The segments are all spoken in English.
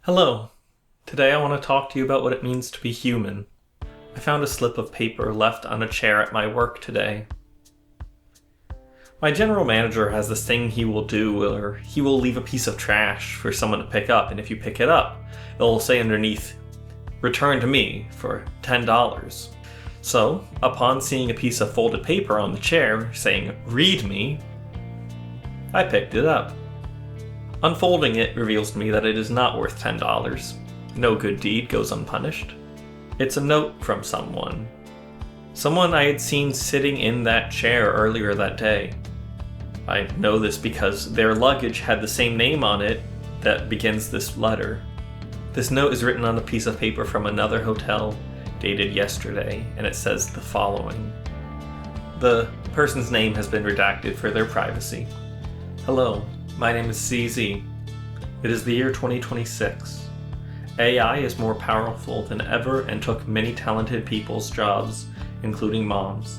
Hello. Today I want to talk to you about what it means to be human. I found a slip of paper left on a chair at my work today. My general manager has this thing he will do where he will leave a piece of trash for someone to pick up, and if you pick it up, it will say underneath, "Return to me for $10. So, upon seeing a piece of folded paper on the chair saying, "Read me," I picked it up. Unfolding it reveals to me that it is not worth $10. No good deed goes unpunished. It's a note from someone. Someone I had seen sitting in that chair earlier that day. I know this because their luggage had the same name on it that begins this letter. This note is written on a piece of paper from another hotel, dated yesterday, and it says the following. The person's name has been redacted for their privacy. Hello. My name is CZ. It is the year 2026. AI is more powerful than ever and took many talented people's jobs, including moms.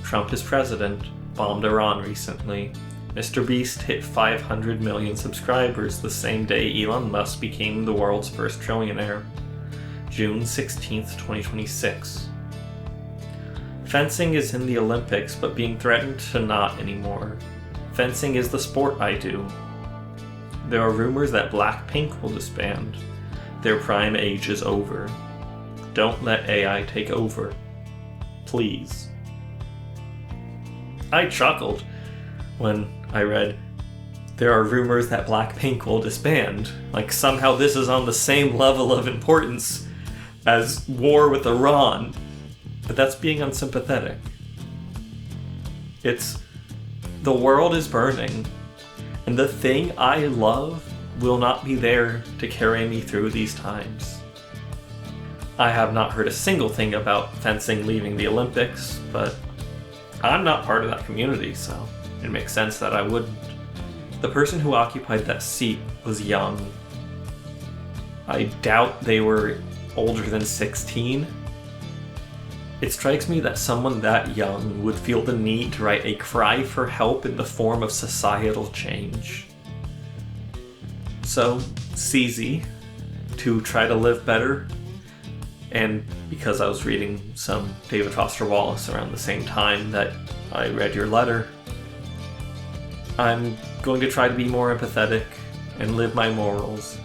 Trump is president, bombed Iran recently. Mr. Beast hit 500 million subscribers the same day Elon Musk became the world's first trillionaire. June 16th, 2026. Fencing is in the Olympics, but being threatened to not anymore. Fencing is the sport I do. There are rumors that Blackpink will disband. Their prime age is over. Don't let AI take over. Please. I chuckled when I read, there are rumors that Blackpink will disband. Like somehow this is on the same level of importance as war with Iran. But that's being unsympathetic. The world is burning, and the thing I love will not be there to carry me through these times. I have not heard a single thing about fencing leaving the Olympics, but I'm not part of that community, so it makes sense that I wouldn't. The person who occupied that seat was young. I doubt they were older than 16. It strikes me that someone that young would feel the need to write a cry for help in the form of societal change. So, CZ, to try to live better, and because I was reading some David Foster Wallace around the same time that I read your letter, I'm going to try to be more empathetic and live my morals.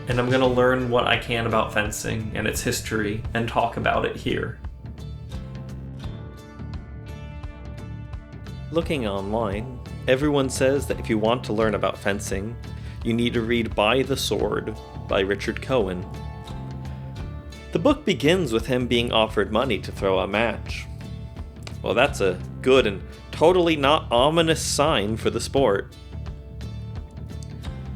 And I'm going to learn what I can about fencing and its history and talk about it here. Looking online, everyone says that if you want to learn about fencing, you need to read By the Sword by Richard Cohen. The book begins with him being offered money to throw a match. Well, that's a good and totally not ominous sign for the sport.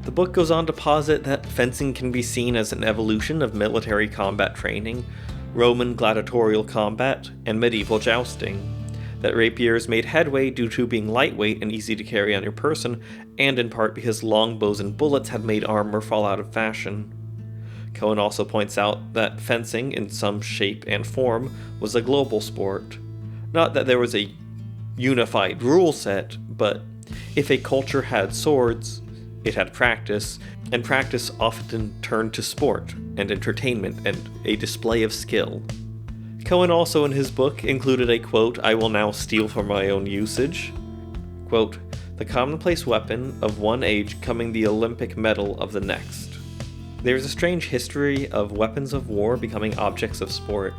The book goes on to posit that fencing can be seen as an evolution of military combat training, Roman gladiatorial combat, and medieval jousting. That rapiers made headway due to being lightweight and easy to carry on your person, and in part because longbows and bullets had made armor fall out of fashion. Cohen also points out that fencing, in some shape and form, was a global sport. Not that there was a unified rule set, but if a culture had swords, it had practice, and practice often turned to sport and entertainment and a display of skill. Cohen also in his book included a quote I will now steal for my own usage. Quote, "The commonplace weapon of one age coming the Olympic medal of the next." There is a strange history of weapons of war becoming objects of sport.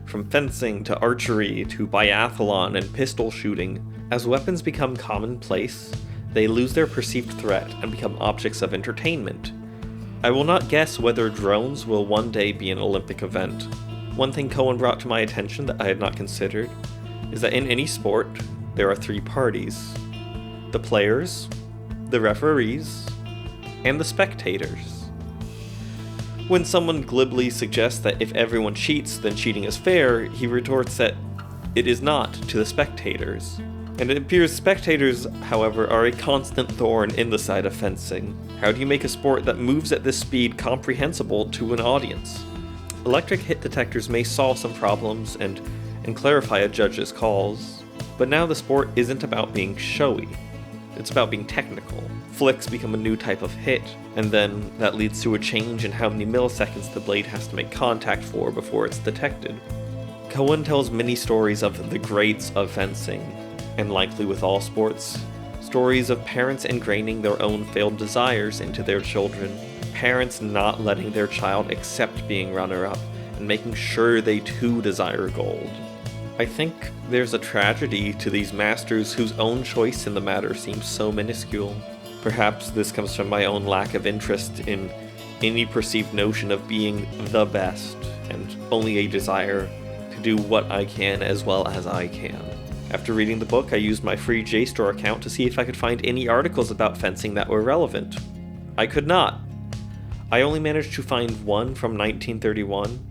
From fencing to archery to biathlon and pistol shooting, as weapons become commonplace, they lose their perceived threat and become objects of entertainment. I will not guess whether drones will one day be an Olympic event. One thing Cohen brought to my attention that I had not considered is that in any sport, there are three parties. The players, the referees, and the spectators. When someone glibly suggests that if everyone cheats, then cheating is fair, he retorts that it is not to the spectators. And it appears spectators, however, are a constant thorn in the side of fencing. How do you make a sport that moves at this speed comprehensible to an audience? Electric hit detectors may solve some problems and clarify a judge's calls, but now the sport isn't about being showy. It's about being technical. flicks become a new type of hit, and then that leads to a change in how many milliseconds the blade has to make contact for before it's detected. Cohen tells many stories of the greats of fencing, and likely with all sports, stories of parents ingraining their own failed desires into their children, parents not letting their child accept being runner-up, and making sure they too desire gold. I think there's a tragedy to these masters whose own choice in the matter seems so minuscule. Perhaps this comes from my own lack of interest in any perceived notion of being the best, and only a desire to do what I can as well as I can. After reading the book, I used my free JSTOR account to see if I could find any articles about fencing that were relevant. I could not. I only managed to find one from 1931.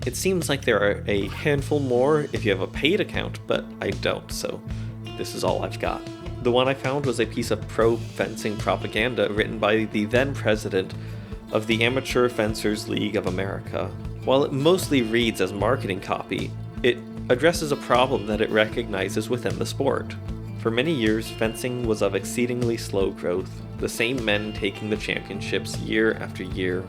It seems like there are a handful more if you have a paid account, but I don't, so this is all I've got. The one I found was a piece of pro-fencing propaganda written by the then president of the Amateur Fencers League of America. While it mostly reads as marketing copy, it addresses a problem that it recognizes within the sport. For many years, fencing was of exceedingly slow growth, the same men taking the championships year after year.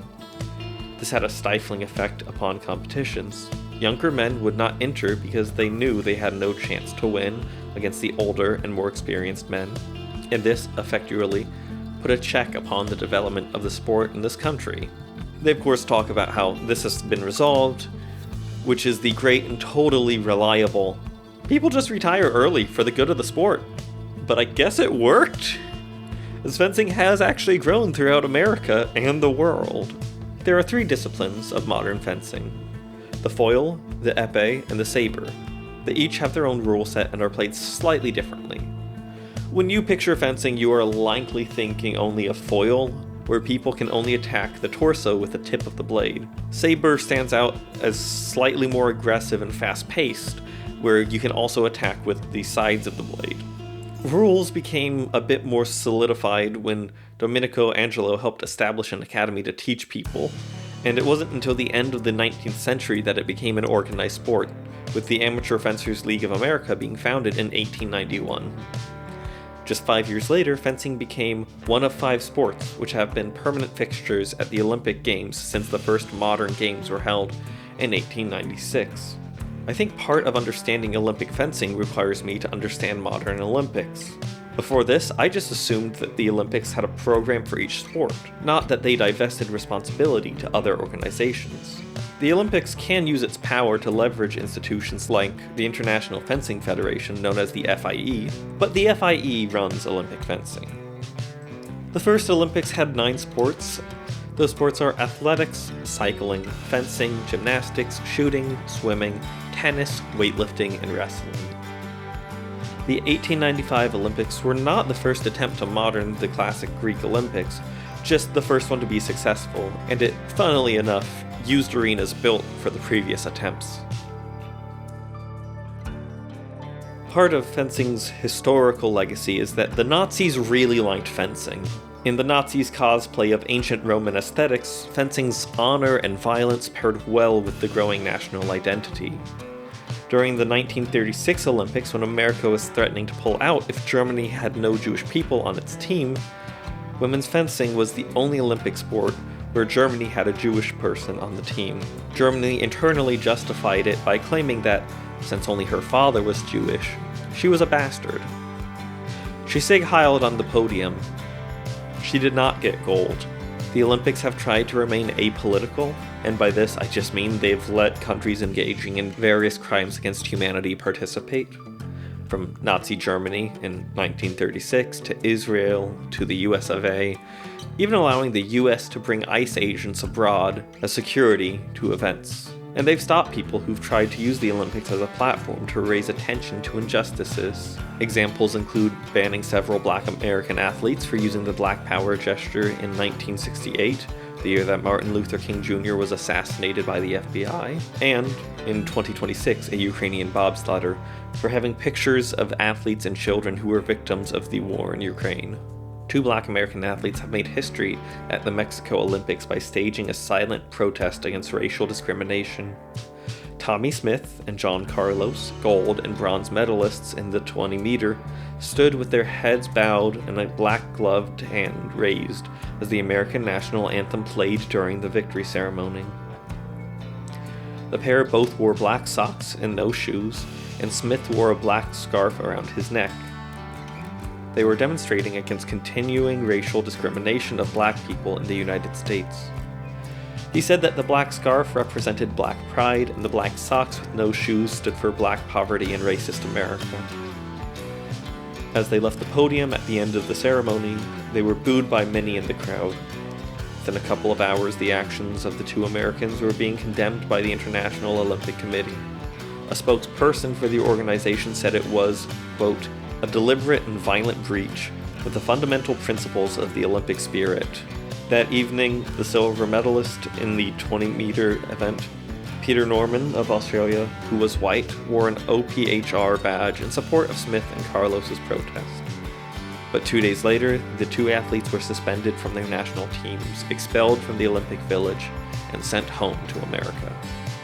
This had a stifling effect upon competitions. Younger men would not enter because they knew they had no chance to win against the older and more experienced men, and this effectually put a check upon the development of the sport in this country. They of course talk about how this has been resolved, which is the great and totally reliable, people just retire early for the good of the sport. But I guess it worked, as fencing has actually grown throughout America and the world. There are three disciplines of modern fencing: the foil, the épée, and the saber. They each have their own rule set and are played slightly differently. When you picture fencing, you are likely thinking only of foil, where people can only attack the torso with the tip of the blade. Saber stands out as slightly more aggressive and fast-paced, where you can also attack with the sides of the blade. Rules became a bit more solidified when Domenico Angelo helped establish an academy to teach people, and it wasn't until the end of the 19th century that it became an organized sport, with the Amateur Fencers League of America being founded in 1891. Just 5 years later, fencing became one of 5 sports which have been permanent fixtures at the Olympic Games since the first modern games were held in 1896. I think part of understanding Olympic fencing requires me to understand modern Olympics. Before this, I just assumed that the Olympics had a program for each sport, not that they divested responsibility to other organizations. The Olympics can use its power to leverage institutions like the International Fencing Federation, known as the FIE, but the FIE runs Olympic fencing. The first Olympics had 9 sports. Those sports are athletics, cycling, fencing, gymnastics, shooting, swimming, tennis, weightlifting, and wrestling. The 1895 Olympics were not the first attempt to modern the classic Greek Olympics, just the first one to be successful, and it, funnily enough, used arenas built for the previous attempts. Part of fencing's historical legacy is that the Nazis really liked fencing. In the Nazis' cosplay of ancient Roman aesthetics, fencing's honor and violence paired well with the growing national identity. During the 1936 Olympics, when America was threatening to pull out if Germany had no Jewish people on its team, women's fencing was the only Olympic sport where Germany had a Jewish person on the team. Germany internally justified it by claiming that, since only her father was Jewish, she was a bastard. She sig heiled on the podium. She did not get gold. The Olympics have tried to remain apolitical, and by this I just mean they've let countries engaging in various crimes against humanity participate. From Nazi Germany in 1936 to Israel to the US of A, even allowing the US to bring ICE agents abroad as security to events. And they've stopped people who've tried to use the Olympics as a platform to raise attention to injustices. Examples include banning several Black American athletes for using the Black Power gesture in 1968, the year that Martin Luther King Jr. was assassinated by the FBI, and, in 2026, a Ukrainian bobsledder for having pictures of athletes and children who were victims of the war in Ukraine. 2 Black American athletes have made history at the Mexico Olympics by staging a silent protest against racial discrimination. Tommy Smith and John Carlos, gold and bronze medalists in the 20 meter, stood with their heads bowed and a black-gloved hand raised as the American national anthem played during the victory ceremony. The pair both wore black socks and no shoes, and Smith wore a black scarf around his neck. They were demonstrating against continuing racial discrimination of black people in the United States. He said that the black scarf represented black pride and the black socks with no shoes stood for black poverty in racist America. As they left the podium at the end of the ceremony, they were booed by many in the crowd. Within a couple of hours, the actions of the two Americans were being condemned by the International Olympic Committee. A spokesperson for the organization said it was, quote, a deliberate and violent breach with the fundamental principles of the Olympic spirit. That evening, the silver medalist in the 20-meter event, Peter Norman of Australia, who was white, wore an OPHR badge in support of Smith and Carlos's protest. But 2 days later, the two athletes were suspended from their national teams, expelled from the Olympic Village, and sent home to America.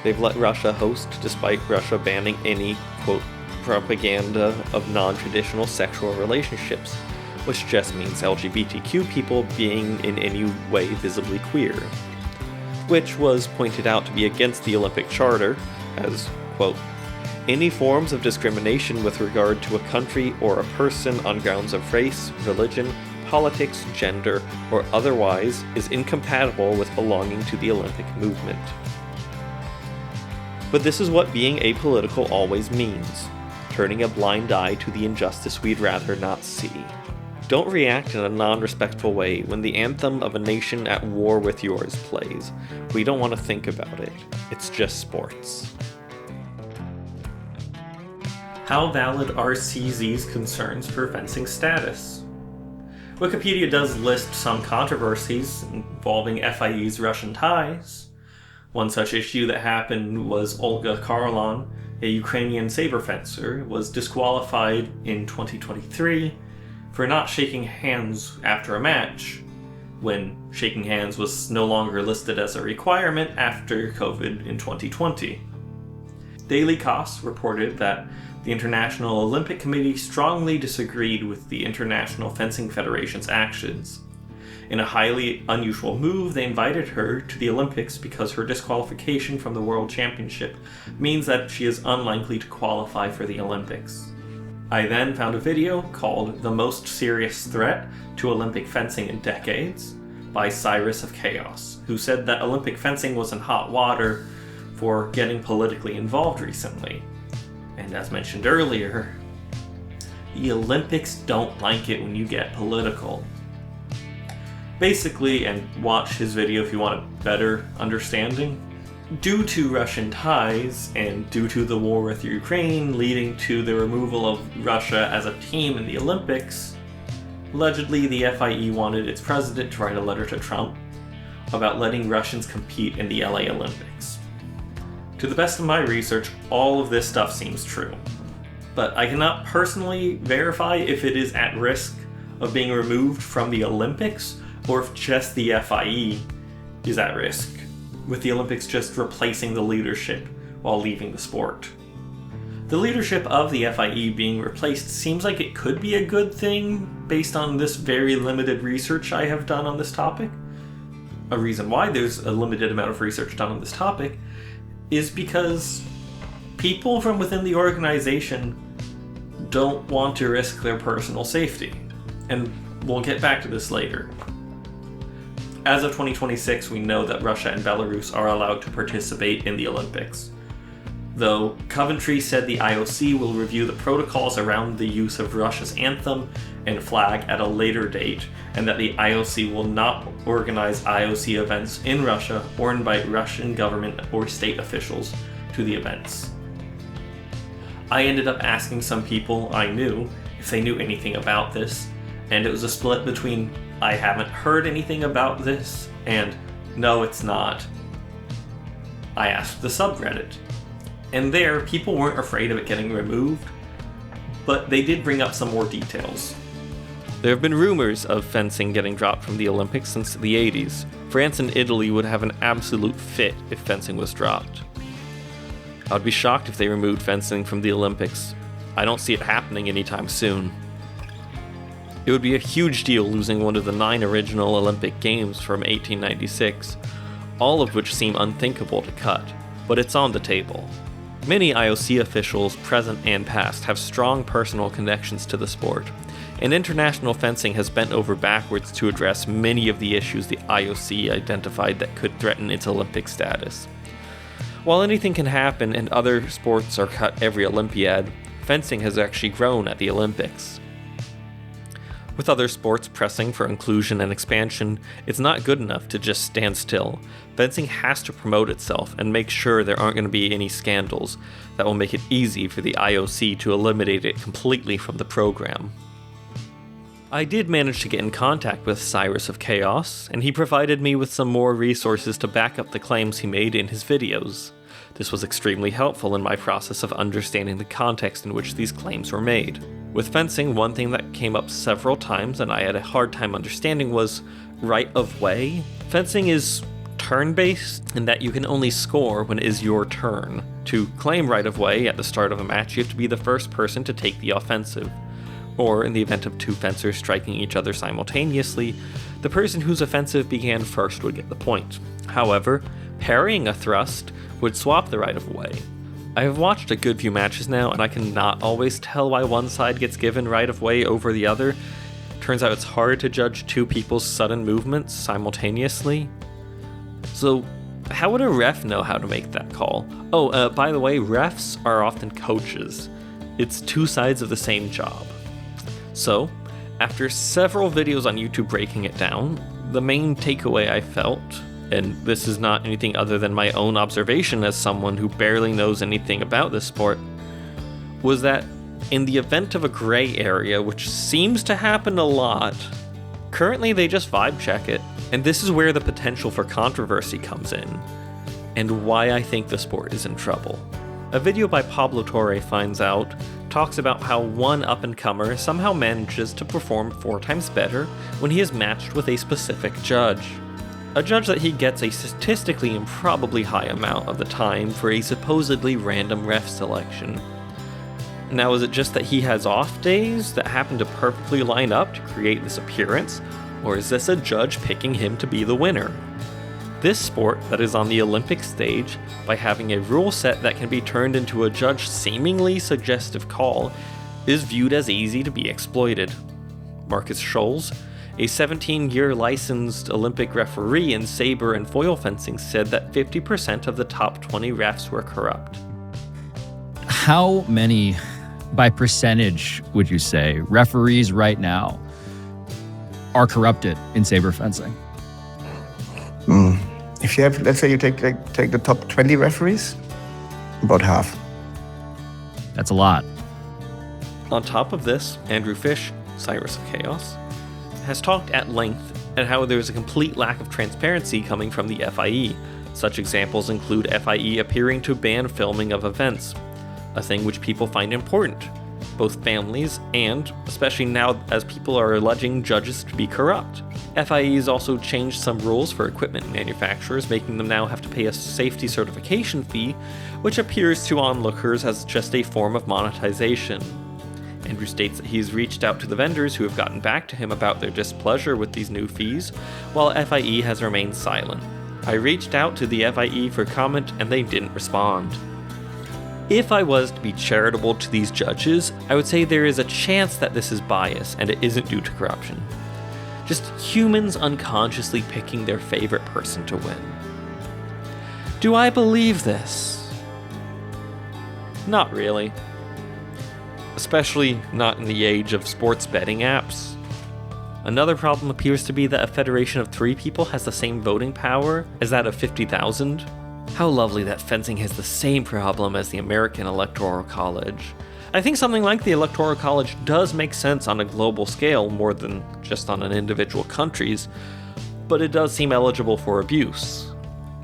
They've let Russia host, despite Russia banning any, quote, propaganda of non-traditional sexual relationships, which just means LGBTQ people being in any way visibly queer, which was pointed out to be against the Olympic Charter as, quote, any forms of discrimination with regard to a country or a person on grounds of race, religion, politics, gender, or otherwise is incompatible with belonging to the Olympic movement. But this is what being apolitical always means, turning a blind eye to the injustice we'd rather not see. Don't react in a non-respectful way when the anthem of a nation at war with yours plays. We don't want to think about it. It's just sports. How valid are CZ's concerns for fencing status? Wikipedia does list some controversies involving FIE's Russian ties. One such issue that happened was Olga Karlan, a Ukrainian saber fencer, was disqualified in 2023 for not shaking hands after a match, when shaking hands was no longer listed as a requirement after COVID in 2020. Daily Kos reported that the International Olympic Committee strongly disagreed with the International Fencing Federation's actions. In a highly unusual move, they invited her to the Olympics because her disqualification from the World Championship means that she is unlikely to qualify for the Olympics. I then found a video called The Most Serious Threat to Olympic Fencing in Decades by CyrusOfChaos, who said that Olympic fencing was in hot water for getting politically involved recently. And as mentioned earlier, the Olympics don't like it when you get political. Basically, and watch his video if you want a better understanding, due to Russian ties and due to the war with Ukraine leading to the removal of Russia as a team in the Olympics, allegedly the FIE wanted its president to write a letter to Trump about letting Russians compete in the LA Olympics. To the best of my research, all of this stuff seems true, but I cannot personally verify if it is at risk of being removed from the Olympics or if just the FIE is at risk, with the Olympics just replacing the leadership while leaving the sport. The leadership of the FIE being replaced seems like it could be a good thing based on this very limited research I have done on this topic. A reason why there's a limited amount of research done on this topic is because people from within the organization don't want to risk their personal safety. And we'll get back to this later. As of 2026, we know that Russia and Belarus are allowed to participate in the Olympics. Though Coventry said the IOC will review the protocols around the use of Russia's anthem and flag at a later date, and that the IOC will not organize IOC events in Russia or invite Russian government or state officials to the events. I ended up asking some people I knew if they knew anything about this, and it was a split between I haven't heard anything about this and no, it's not. I asked the subreddit, and there people weren't afraid of it getting removed, but they did bring up some more details. There have been rumors of fencing getting dropped from the Olympics since the 80s. France and Italy would have an absolute fit if fencing was dropped. I would be shocked if they removed fencing from the Olympics. I don't see it happening anytime soon. It would be a huge deal losing one of the 9 original Olympic Games from 1896, all of which seem unthinkable to cut, but it's on the table. Many IOC officials, present and past, have strong personal connections to the sport, and international fencing has bent over backwards to address many of the issues the IOC identified that could threaten its Olympic status. While anything can happen and other sports are cut every Olympiad, fencing has actually grown at the Olympics. With other sports pressing for inclusion and expansion, it's not good enough to just stand still. Fencing has to promote itself and make sure there aren't going to be any scandals that will make it easy for the IOC to eliminate it completely from the program. I did manage to get in contact with CyrusOfChaos, and he provided me with some more resources to back up the claims he made in his videos. This was extremely helpful in my process of understanding the context in which these claims were made. With fencing, one thing that came up several times and I had a hard time understanding was right of way. Fencing is turn-based in that you can only score when it is your turn. To claim right of way at the start of a match, you have to be the first person to take the offensive. Or, in the event of 2 fencers striking each other simultaneously, the person whose offensive began first would get the point. However, parrying a thrust would swap the right of way. I have watched a good few matches now, and I cannot always tell why one side gets given right of way over the other. Turns out it's hard to judge 2 people's sudden movements simultaneously. So, how would a ref know how to make that call? Oh, by the way, refs are often coaches. It's 2 sides of the same job. So, after several videos on YouTube breaking it down, the main takeaway I felt, and this is not anything other than my own observation as someone who barely knows anything about this sport, was that in the event of a gray area, which seems to happen a lot, currently they just vibe check it. And this is where the potential for controversy comes in, and why I think the sport is in trouble. A video by Pablo Torre finds out talks about how one up-and-comer somehow manages to perform 4 times better when he is matched with a specific judge. A judge that he gets a statistically improbably high amount of the time for a supposedly random ref selection. Now, is it just that he has off days that happen to perfectly line up to create this appearance, or is this a judge picking him to be the winner? This sport that is on the Olympic stage, by having a rule set that can be turned into a judge's seemingly suggestive call, is viewed as easy to be exploited. Marcus Scholes, a 17-year licensed Olympic referee in saber and foil fencing, said that 50% of the top 20 refs were corrupt. How many, by percentage, would you say, referees right now are corrupted in saber fencing? If you have, let's say you take the top 20 referees, about half. That's a lot. On top of this, Andrew Fish, CyrusOfChaos, has talked at length at how there is a complete lack of transparency coming from the FIE. Such examples include FIE appearing to ban filming of events, a thing which people find important, both families and, especially now as people are alleging judges to be corrupt. FIE has also changed some rules for equipment manufacturers, making them now have to pay a safety certification fee, which appears to onlookers as just a form of monetization. Andrew states that he's reached out to the vendors who have gotten back to him about their displeasure with these new fees, while FIE has remained silent. I reached out to the FIE for comment and they didn't respond. If I was to be charitable to these judges, I would say there is a chance that this is bias and it isn't due to corruption. Just humans unconsciously picking their favorite person to win. Do I believe this? Not really. Especially not in the age of sports betting apps. Another problem appears to be that a federation of 3 people has the same voting power as that of 50,000. How lovely that fencing has the same problem as the American Electoral College. I think something like the Electoral College does make sense on a global scale more than just on an individual country's, but it does seem eligible for abuse.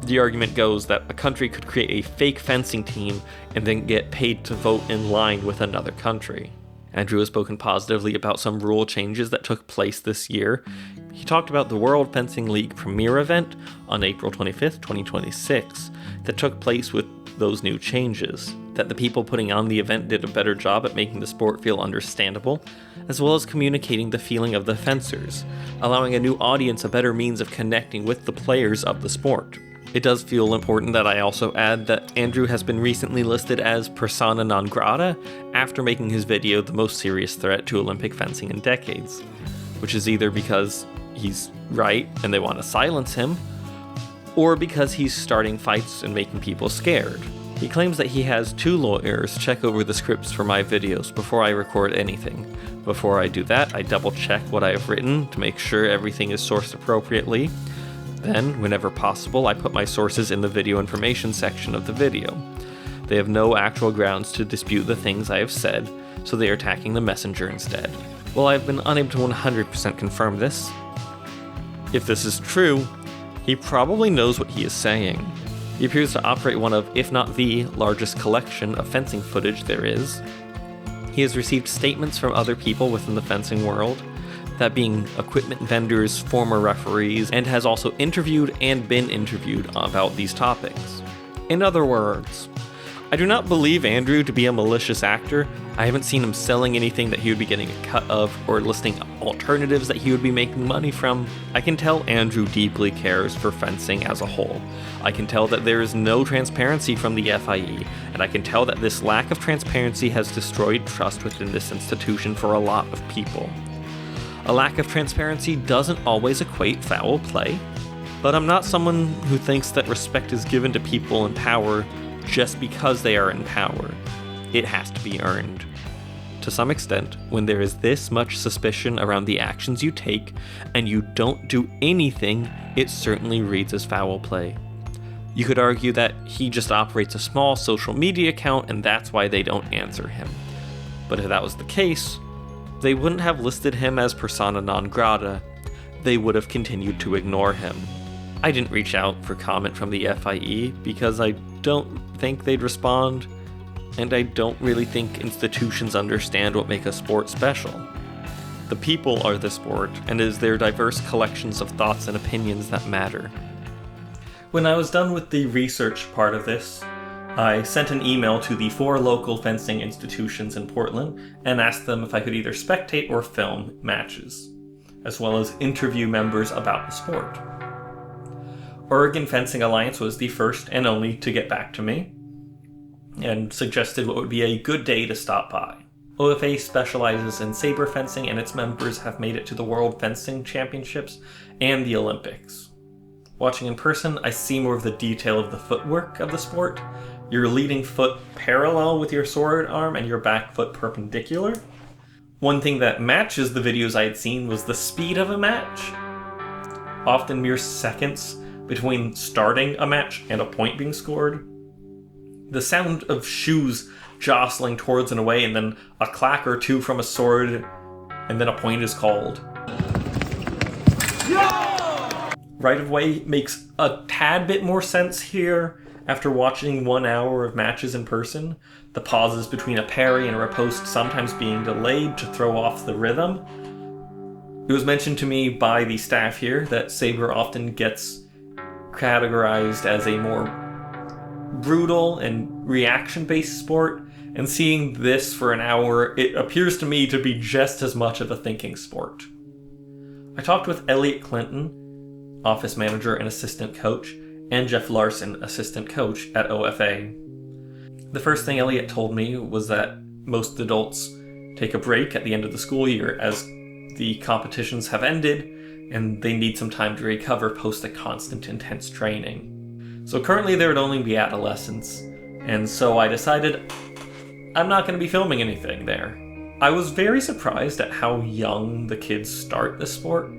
The argument goes that a country could create a fake fencing team and then get paid to vote in line with another country. Andrew has spoken positively about some rule changes that took place this year. He talked about the World Fencing League Premier event on April 25th, 2026, that took place with those new changes, that the people putting on the event did a better job at making the sport feel understandable, as well as communicating the feeling of the fencers, allowing a new audience a better means of connecting with the players of the sport. It does feel important that I also add that Andrew has been recently listed as persona non grata after making his video the most serious threat to Olympic fencing in decades, which is either because he's right and they want to silence him, or because he's starting fights and making people scared. He claims that he has 2 lawyers check over the scripts for my videos before I record anything. Before I do that, I double check what I have written to make sure everything is sourced appropriately. Then, whenever possible, I put my sources in the video information section of the video. They have no actual grounds to dispute the things I have said, so they are attacking the messenger instead. While I've been unable to 100% confirm this, if this is true, he probably knows what he is saying. He appears to operate one of, if not the, largest collection of fencing footage there is. He has received statements from other people within the fencing world, that being equipment vendors, former referees, and has also interviewed and been interviewed about these topics. In other words, I do not believe Andrew to be a malicious actor. I haven't seen him selling anything that he would be getting a cut of or listing alternatives that he would be making money from. I can tell Andrew deeply cares for fencing as a whole. I can tell that there is no transparency from the FIE, and I can tell that this lack of transparency has destroyed trust within this institution for a lot of people. A lack of transparency doesn't always equate foul play, but I'm not someone who thinks that respect is given to people in power just because they are in power. It has to be earned. To some extent, when there is this much suspicion around the actions you take and you don't do anything, it certainly reads as foul play. You could argue that he just operates a small social media account and that's why they don't answer him. But if that was the case, they wouldn't have listed him as persona non grata. They would have continued to ignore him. I didn't reach out for comment from the FIE because I don't think they'd respond, and I don't really think institutions understand what makes a sport special. The people are the sport, and it is their diverse collections of thoughts and opinions that matter. When I was done with the research part of this, I sent an email to the 4 local fencing institutions in Portland and asked them if I could either spectate or film matches, as well as interview members about the sport. Oregon Fencing Alliance was the first and only to get back to me, and suggested what would be a good day to stop by. OFA specializes in saber fencing, and its members have made it to the World Fencing Championships and the Olympics. Watching in person, I see more of the detail of the footwork of the sport, your leading foot parallel with your sword arm and your back foot perpendicular. One thing that matches the videos I had seen was the speed of a match. Often mere seconds between starting a match and a point being scored. The sound of shoes jostling towards and away, and then a clack or two from a sword, and then a point is called. Right of way makes a tad bit more sense here after watching 1 hour of matches in person, the pauses between a parry and a riposte sometimes being delayed to throw off the rhythm. It was mentioned to me by the staff here that saber often gets categorized as a more brutal and reaction-based sport, and seeing this for an hour, it appears to me to be just as much of a thinking sport. I talked with Elliot Clinton, office manager and assistant coach, and Jeff Larson, assistant coach at OFA. The first thing Elliot told me was that most adults take a break at the end of the school year as the competitions have ended and they need some time to recover post a constant intense training. So currently there would only be adolescents, and so I decided I'm not going to be filming anything there. I was very surprised at how young the kids start this sport.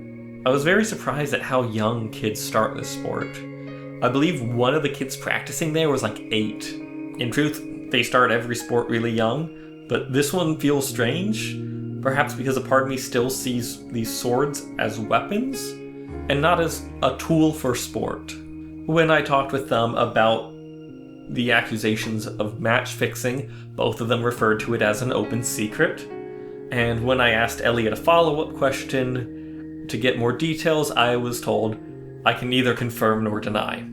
I believe one of the kids practicing there was like 8. In truth, they start every sport really young, but this one feels strange, perhaps because a part of me still sees these swords as weapons and not as a tool for sport. When I talked with them about the accusations of match fixing, both of them referred to it as an open secret. And when I asked Elliot a follow-up question to get more details, I was told I can neither confirm nor deny.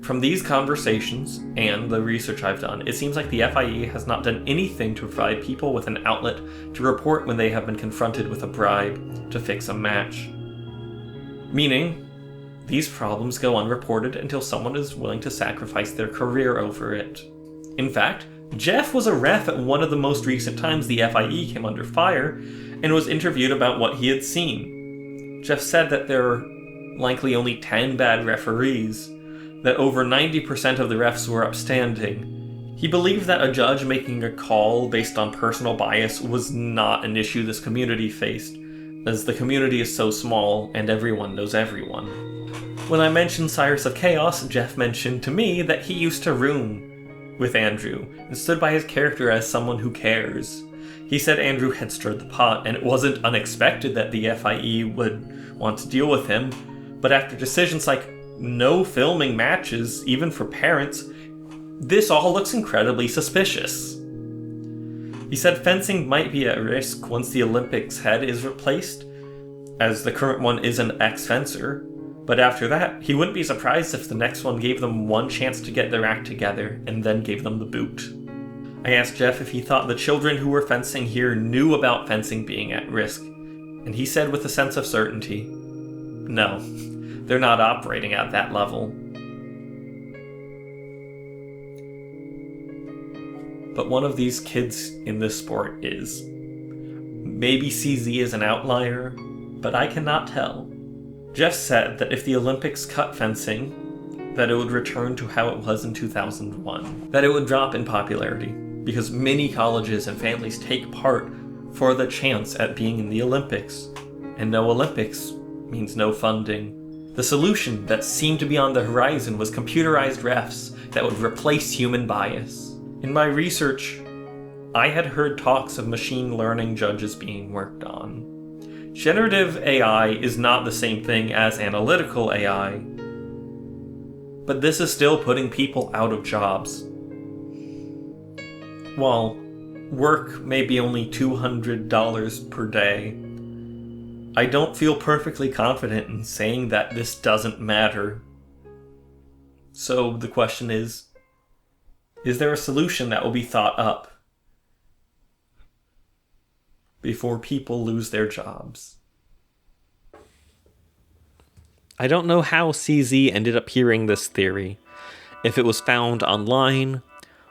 From these conversations and the research I've done, it seems like the FIE has not done anything to provide people with an outlet to report when they have been confronted with a bribe to fix a match. Meaning, these problems go unreported until someone is willing to sacrifice their career over it. In fact, Jeff was a ref at one of the most recent times the FIE came under fire and was interviewed about what he had seen. Jeff said that there are likely only 10 bad referees, that over 90% of the refs were upstanding. He believed that a judge making a call based on personal bias was not an issue this community faced, as the community is so small and everyone knows everyone. When I mentioned CyrusOfChaos, Jeff mentioned to me that he used to room with Andrew and stood by his character as someone who cares. He said Andrew had stirred the pot, and it wasn't unexpected that the FIE would want to deal with him, but after decisions like no filming matches, even for parents, this all looks incredibly suspicious. He said fencing might be at risk once the Olympics head is replaced, as the current one is an ex-fencer, but after that, he wouldn't be surprised if the next one gave them one chance to get their act together and then gave them the boot. I asked Jeff if he thought the children who were fencing here knew about fencing being at risk, and he said with a sense of certainty, no, they're not operating at that level. But one of these kids in this sport is. Maybe CZ is an outlier, but I cannot tell. Jeff said that if the Olympics cut fencing, that it would return to how it was in 2001. That it would drop in popularity, because many colleges and families take part for the chance at being in the Olympics. And no Olympics means no funding. The solution that seemed to be on the horizon was computerized refs that would replace human bias. In my research, I had heard talks of machine learning judges being worked on. Generative AI is not the same thing as analytical AI, but this is still putting people out of jobs. While work may be only $200 per day, I don't feel perfectly confident in saying that this doesn't matter. So the question is there a solution that will be thought up before people lose their jobs? I don't know how CZ ended up hearing this theory. If it was found online,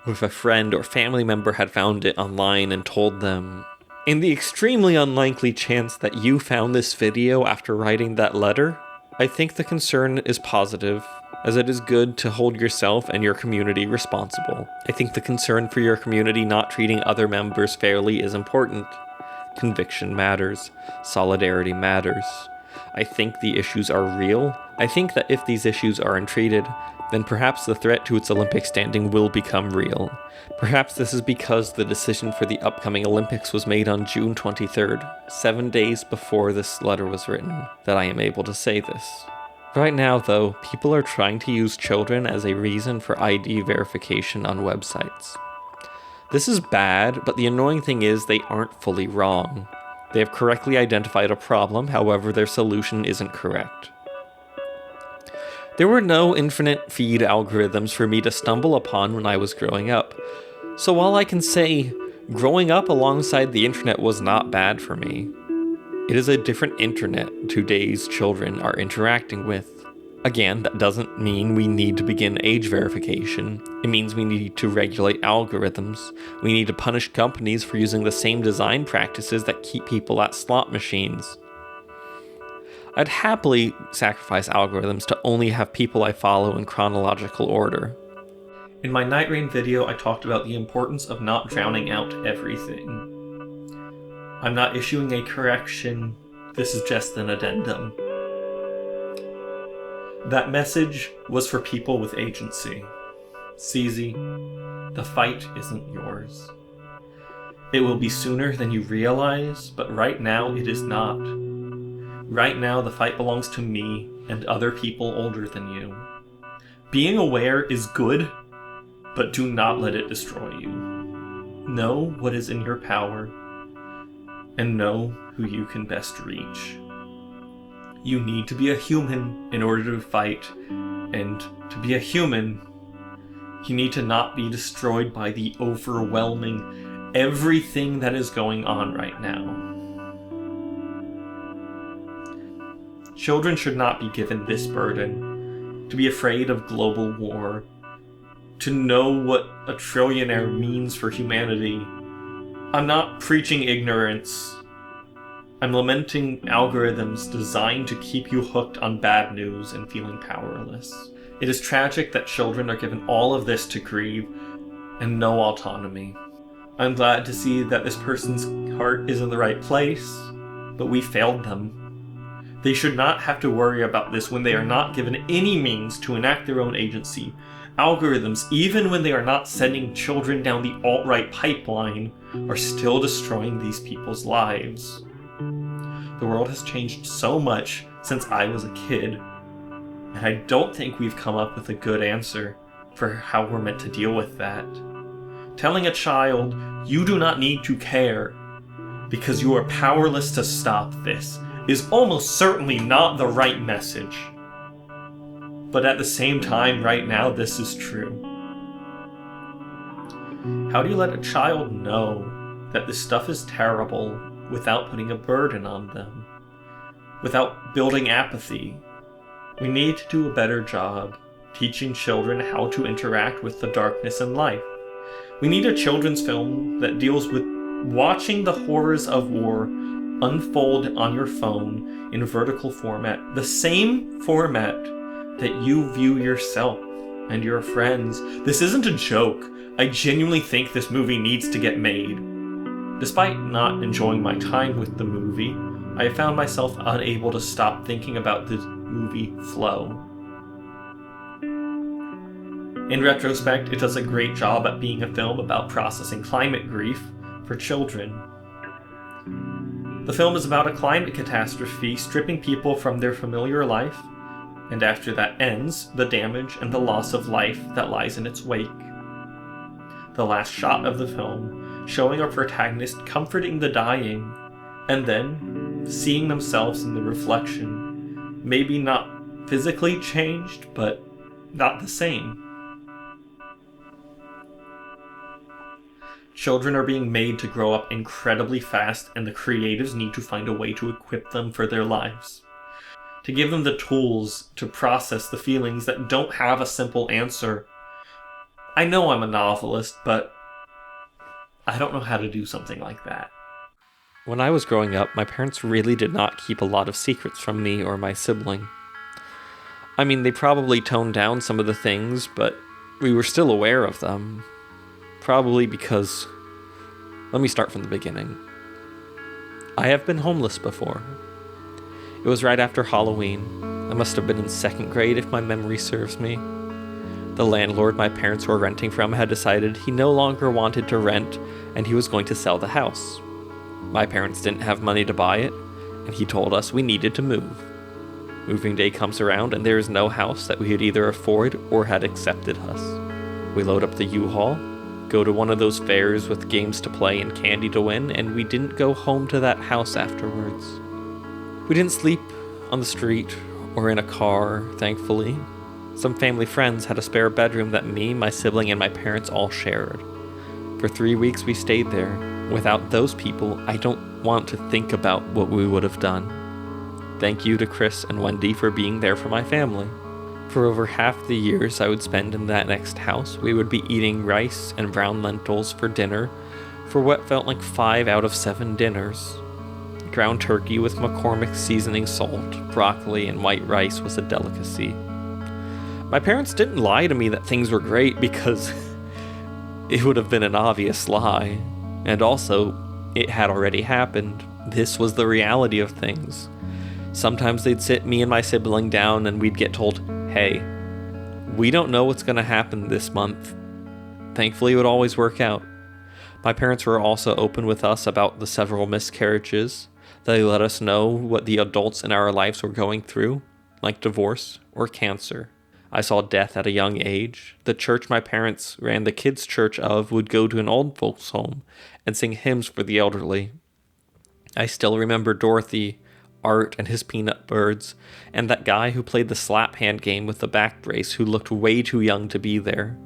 or if a friend or family member had found it online and told them. In the extremely unlikely chance that you found this video after writing that letter, I think the concern is positive, as it is good to hold yourself and your community responsible. I think the concern for your community not treating other members fairly is important. Conviction matters. Solidarity matters. I think the issues are real. I think that if these issues are untreated, then perhaps the threat to its Olympic standing will become real. Perhaps this is because the decision for the upcoming Olympics was made on June 23rd, 7 days before this letter was written, that I am able to say this. Right now, though, people are trying to use children as a reason for ID verification on websites. This is bad, but the annoying thing is they aren't fully wrong. They have correctly identified a problem, however their solution isn't correct. There were no infinite feed algorithms for me to stumble upon when I was growing up. So while I can say growing up alongside the internet was not bad for me, it is a different internet today's children are interacting with. Again, that doesn't mean we need to begin age verification. It means we need to regulate algorithms. We need to punish companies for using the same design practices that keep people at slot machines. I'd happily sacrifice algorithms to only have people I follow in chronological order. In my Night Rain video, I talked about the importance of not drowning out everything. I'm not issuing a correction, this is just an addendum. That message was for people with agency. CZ, the fight isn't yours. It will be sooner than you realize, but right now it is not. Right now the fight belongs to me and other people older than you. Being aware is good, but do not let it destroy you. Know what is in your power, and know who you can best reach. You need to be a human in order to fight, and to be a human, you need to not be destroyed by the overwhelming everything that is going on right now. Children should not be given this burden, to be afraid of global war, to know what a trillionaire means for humanity. I'm not preaching ignorance. I'm lamenting algorithms designed to keep you hooked on bad news and feeling powerless. It is tragic that children are given all of this to grieve and no autonomy. I'm glad to see that this person's heart is in the right place, but we failed them. They should not have to worry about this when they are not given any means to enact their own agency. Algorithms, even when they are not sending children down the alt-right pipeline, are still destroying these people's lives. The world has changed so much since I was a kid, and I don't think we've come up with a good answer for how we're meant to deal with that. Telling a child, you do not need to care because you are powerless to stop this, is almost certainly not the right message. But at the same time, right now, this is true. How do you let a child know that this stuff is terrible without putting a burden on them? Without building apathy? We need to do a better job teaching children how to interact with the darkness in life. We need a children's film that deals with watching the horrors of war unfold on your phone in vertical format, the same format that you view yourself and your friends. This isn't a joke. I genuinely think this movie needs to get made. Despite not enjoying my time with the movie, I found myself unable to stop thinking about the movie flow. In retrospect, it does a great job at being a film about processing climate grief for children. The film is about a climate catastrophe stripping people from their familiar life, and after that ends, the damage and the loss of life that lies in its wake. The last shot of the film, showing our protagonist comforting the dying, and then seeing themselves in the reflection, maybe not physically changed, but not the same. Children are being made to grow up incredibly fast, and the creatives need to find a way to equip them for their lives. To give them the tools to process the feelings that don't have a simple answer. I know I'm a novelist, but I don't know how to do something like that. When I was growing up, my parents really did not keep a lot of secrets from me or my sibling. I mean, they probably toned down some of the things, but we were still aware of them. Probably because... Let me start from the beginning. I have been homeless before. It was right after Halloween. I must have been in 2nd grade if my memory serves me. The landlord my parents were renting from had decided he no longer wanted to rent and he was going to sell the house. My parents didn't have money to buy it, and he told us we needed to move. Moving day comes around and there is no house that we could either afford or had accepted us. We load up the U-Haul, go to one of those fairs with games to play and candy to win, and we didn't go home to that house afterwards. We didn't sleep on the street or in a car, thankfully. Some family friends had a spare bedroom that me, my sibling, and my parents all shared. For 3 weeks we stayed there. Without those people, I don't want to think about what we would have done. Thank you to Chris and Wendy for being there for my family. For over half the years I would spend in that next house, we would be eating rice and brown lentils for dinner for what felt like 5 out of 7 dinners. Ground turkey with McCormick's seasoning salt, broccoli, and white rice was a delicacy. My parents didn't lie to me that things were great because it would have been an obvious lie. And also, it had already happened. This was the reality of things. Sometimes they'd sit me and my sibling down and we'd get told, hey, we don't know what's going to happen this month. Thankfully, it would always work out. My parents were also open with us about the several miscarriages. They let us know what the adults in our lives were going through, like divorce or cancer. I saw death at a young age. The church my parents ran the kids' church of would go to an old folks' home and sing hymns for the elderly. I still remember Dorothy, art and his peanut birds, and that guy who played the slap hand game with the back brace who looked way too young to be there.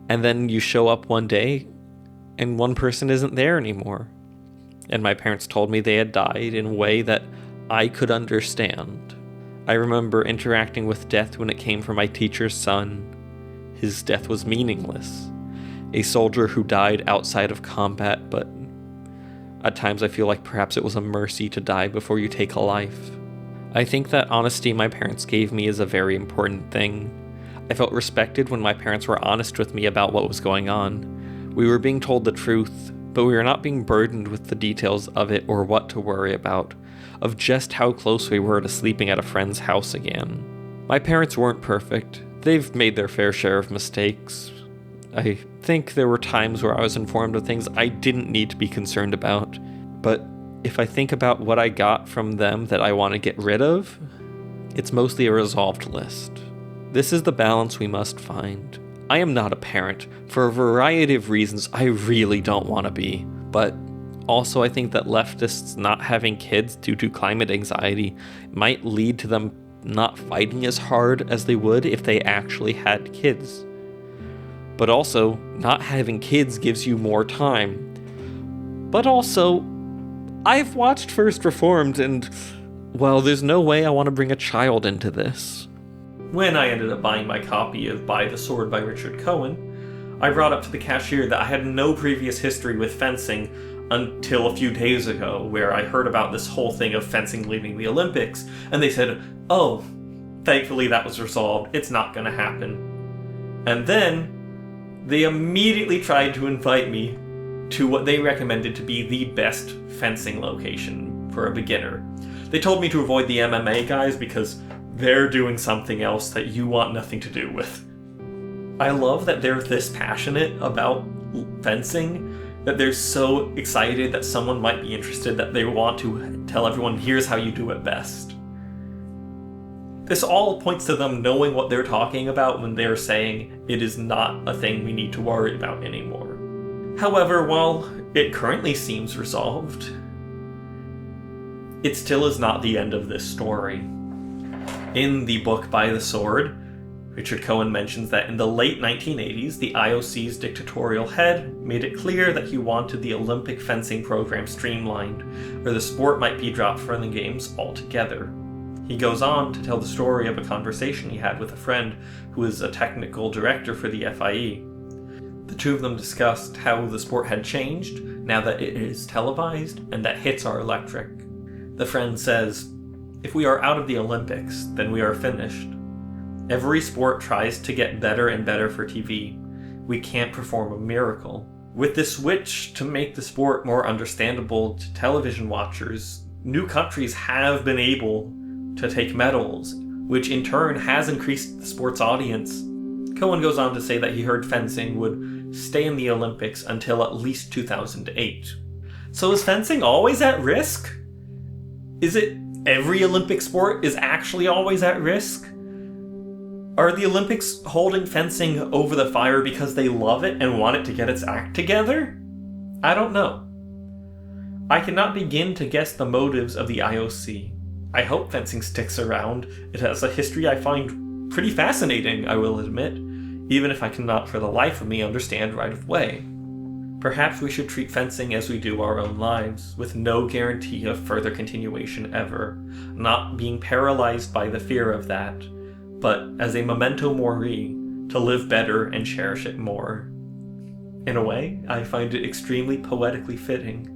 And then you show up one day, and one person isn't there anymore. And my parents told me they had died in a way that I could understand. I remember interacting with death when it came for my teacher's son. His death was meaningless. A soldier who died outside of combat, but at times I feel like perhaps it was a mercy to die before you take a life. I think that honesty my parents gave me is a very important thing. I felt respected when my parents were honest with me about what was going on. We were being told the truth, but we were not being burdened with the details of it or what to worry about, of just how close we were to sleeping at a friend's house again. My parents weren't perfect. They've made their fair share of mistakes. I think there were times where I was informed of things I didn't need to be concerned about, but if I think about what I got from them that I want to get rid of, it's mostly a resolved list. This is the balance we must find. I am not a parent. For a variety of reasons, I really don't want to be, but also I think that leftists not having kids due to climate anxiety might lead to them not fighting as hard as they would if they actually had kids. But also, not having kids gives you more time. But also, I've watched First Reformed and, well, there's no way I want to bring a child into this. When I ended up buying my copy of By the Sword by Richard Cohen, I brought up to the cashier that I had no previous history with fencing until a few days ago, where I heard about this whole thing of fencing leaving the Olympics, and they said, oh, thankfully that was resolved, it's not gonna happen. And then they immediately tried to invite me to what they recommended to be the best fencing location for a beginner. They told me to avoid the MMA guys because they're doing something else that you want nothing to do with. I love that they're this passionate about fencing, that they're so excited that someone might be interested that they want to tell everyone, here's how you do it best. This all points to them knowing what they're talking about when they're saying it is not a thing we need to worry about anymore. However, while it currently seems resolved, it still is not the end of this story. In the book By the Sword, Richard Cohen mentions that in the late 1980s, the IOC's dictatorial head made it clear that he wanted the Olympic fencing program streamlined, where the sport might be dropped from the games altogether. He goes on to tell the story of a conversation he had with a friend who is a technical director for the FIE. The two of them discussed how the sport had changed now that it is televised and that hits are electric. The friend says, if we are out of the Olympics, then we are finished. Every sport tries to get better and better for TV. We can't perform a miracle. With the switch to make the sport more understandable to television watchers, new countries have been able to take medals, which in turn has increased the sport's audience. Cohen goes on to say that he heard fencing would stay in the Olympics until at least 2008. So is fencing always at risk? Is it every Olympic sport is actually always at risk? Are the Olympics holding fencing over the fire because they love it and want it to get its act together? I don't know. I cannot begin to guess the motives of the IOC. I hope fencing sticks around. It has a history I find pretty fascinating, I will admit, even if I cannot for the life of me understand right away. Perhaps we should treat fencing as we do our own lives, with no guarantee of further continuation ever, not being paralyzed by the fear of that, but as a memento mori, to live better and cherish it more. In a way, I find it extremely poetically fitting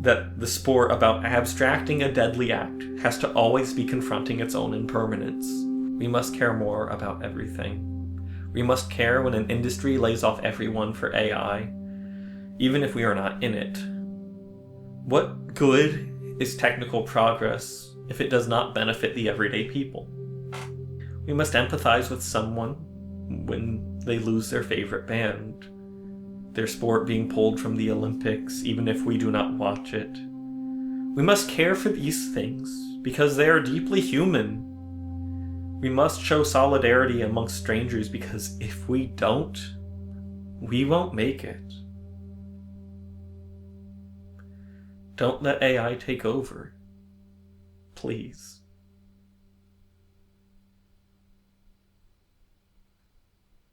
that the sport about abstracting a deadly act has to always be confronting its own impermanence. We must care more about everything. We must care when an industry lays off everyone for AI, even if we are not in it. What good is technical progress if it does not benefit the everyday people? We must empathize with someone when they lose their favorite band, their sport being pulled from the Olympics, even if we do not watch it. We must care for these things because they are deeply human. We must show solidarity amongst strangers because if we don't, we won't make it. Don't let AI take over. Please.